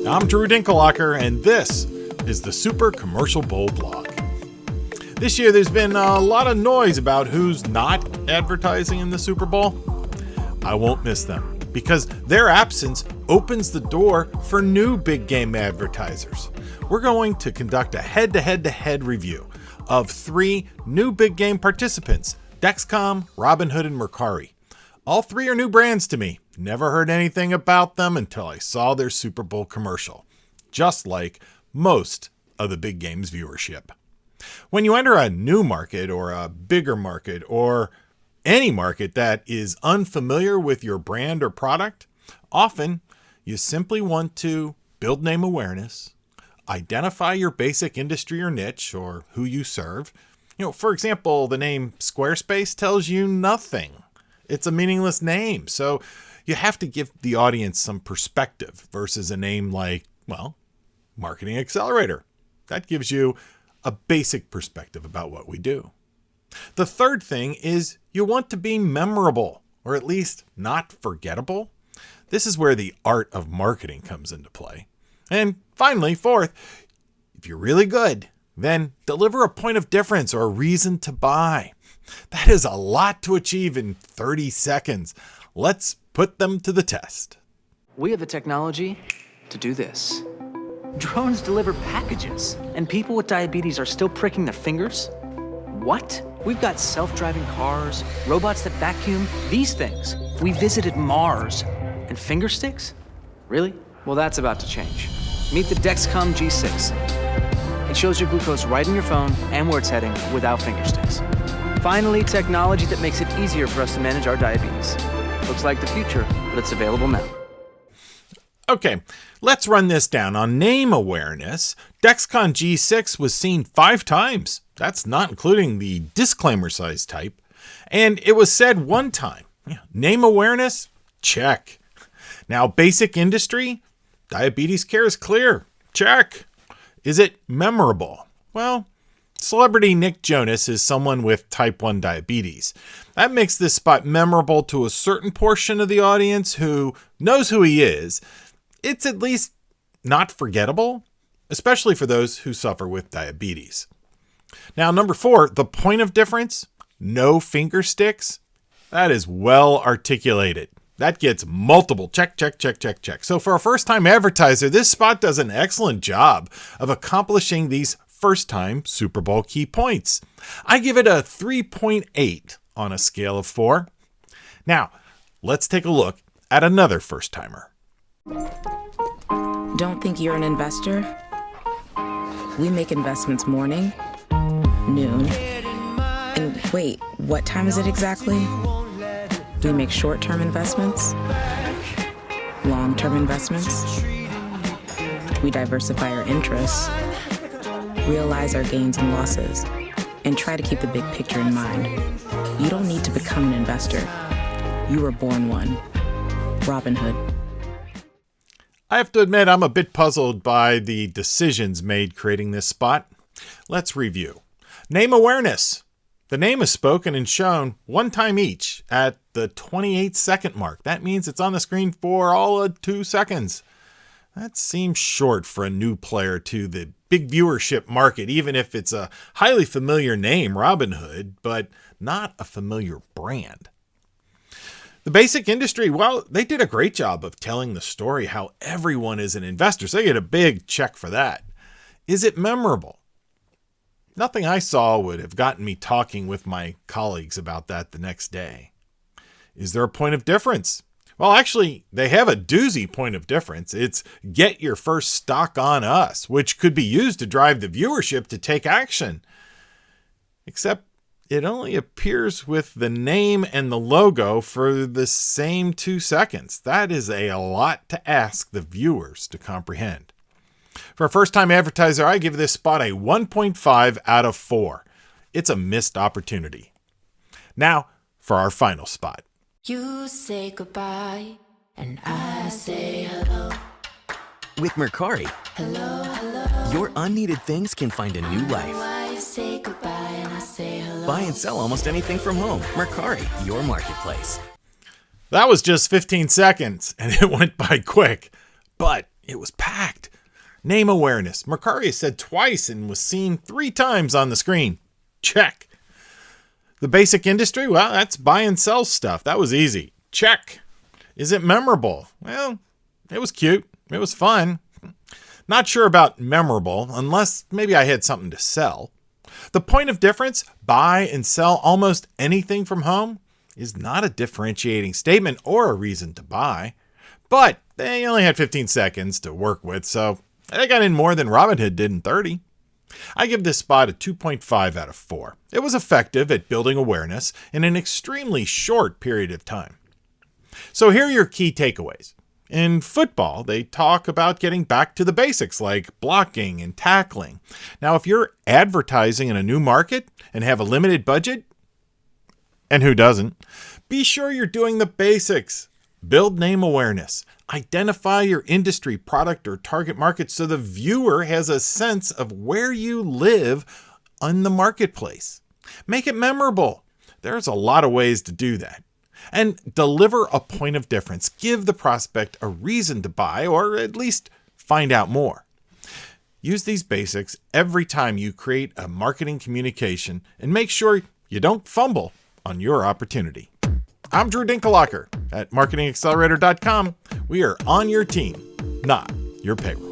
I'm Drew Dinkelacker, and this is the Super Commercial Bowl blog. This year there's been a lot of noise about who's not advertising in the Super Bowl. I won't miss them, because their absence opens the door for new big game advertisers. We're going to conduct a head-to-head review of 3 new big game participants: Dexcom, Robinhood, and Mercari. All 3 are new brands to me. Never heard anything about them until I saw their Super Bowl commercial, just like most of the big game's viewership. When you enter a new market or a bigger market or any market that is unfamiliar with your brand or product, often you simply want to build name awareness, identify your basic industry or niche or who you serve. For example, the name Squarespace tells you nothing. It's a meaningless name, so you have to give the audience some perspective versus a name like, Marketing Accelerator. That gives you a basic perspective about what we do. The third thing is you want to be memorable, or at least not forgettable. This is where the art of marketing comes into play. And finally, fourth, if you're really good, then deliver a point of difference or a reason to buy. That is a lot to achieve in 30 seconds. Let's put them to the test. We have the technology to do this. Drones deliver packages, and people with diabetes are still pricking their fingers? What? We've got self-driving cars, robots that vacuum, these things. We visited Mars. And finger sticks? Really? Well, that's about to change. Meet the Dexcom G6. It shows your glucose right in your phone and where it's heading without finger sticks. Finally, technology that makes it easier for us to manage our diabetes. Looks like the future, but it's available now. Okay, let's run this down. On name awareness, Dexcom G6 was seen 5 times. That's not including the disclaimer size type. And it was said 1 time. Name awareness? Check. Now, basic industry? Diabetes care is clear. Check. Is it memorable? Well, celebrity Nick Jonas is someone with type 1 diabetes. That makes this spot memorable to a certain portion of the audience who knows who he is. It's at least not forgettable, especially for those who suffer with diabetes. Now, number 4, the point of difference, no finger sticks. That is well articulated. That gets multiple check. So for a first-time advertiser, this spot does an excellent job of accomplishing these first-time Super Bowl key points. I give it a 3.8 on a scale of 4. Now, let's take a look at another first-timer. Don't think you're an investor? We make investments morning, noon, and wait, what time is it exactly? We make short-term investments, long-term investments. We diversify our interests, realize our gains and losses, and try to keep the big picture in mind. You don't need to become an investor. You were born one. Robinhood. I have to admit, I'm a bit puzzled by the decisions made creating this spot. Let's review. Name awareness. The name is spoken and shown 1 time each at the 28-second mark. That means it's on the screen for all of 2 seconds. That seems short for a new player to the big viewership market, even if it's a highly familiar name, Robinhood, but not a familiar brand. The basic industry, they did a great job of telling the story how everyone is an investor, so you get a big check for that. Is it memorable? Nothing I saw would have gotten me talking with my colleagues about that the next day. Is there a point of difference? Well, actually, they have a doozy point of difference. It's get your first stock on us, which could be used to drive the viewership to take action. Except it only appears with the name and the logo for the same 2 seconds. That is a lot to ask the viewers to comprehend. For a first-time advertiser, I give this spot a 1.5 out of 4. It's a missed opportunity. Now, for our final spot. You say goodbye, and I say hello. With Mercari, Hello. your unneeded things can find a new life. I say goodbye, and I say hello. Buy and sell almost anything from home. Mercari, your marketplace. That was just 15 seconds, and it went by quick. But It was packed. Name awareness. Mercari is said twice and was seen 3 times on the screen. Check. The basic industry? Well, that's buy and sell stuff. That was easy. Check. Is it memorable? Well, it was cute. It was fun. Not sure about memorable, unless maybe I had something to sell. The point of difference, buy and sell almost anything from home, is not a differentiating statement or a reason to buy. But they only had 15 seconds to work with, so they got in more than Robinhood did in 30. I give this spot a 2.5 out of 4. It was effective at building awareness in an extremely short period of time. So here are your key takeaways. In football, they talk about getting back to the basics like blocking and tackling. Now, if you're advertising in a new market and have a limited budget, and who doesn't, be sure you're doing the basics. Build name awareness. Identify your industry, product, or target market so the viewer has a sense of where you live on the marketplace. Make it memorable. There's a lot of ways to do that. And deliver a point of difference. Give the prospect a reason to buy or at least find out more. Use these basics every time you create a marketing communication and make sure you don't fumble on your opportunity. I'm Drew Dinkelacker at marketingaccelerator.com. We are on your team, not your payroll.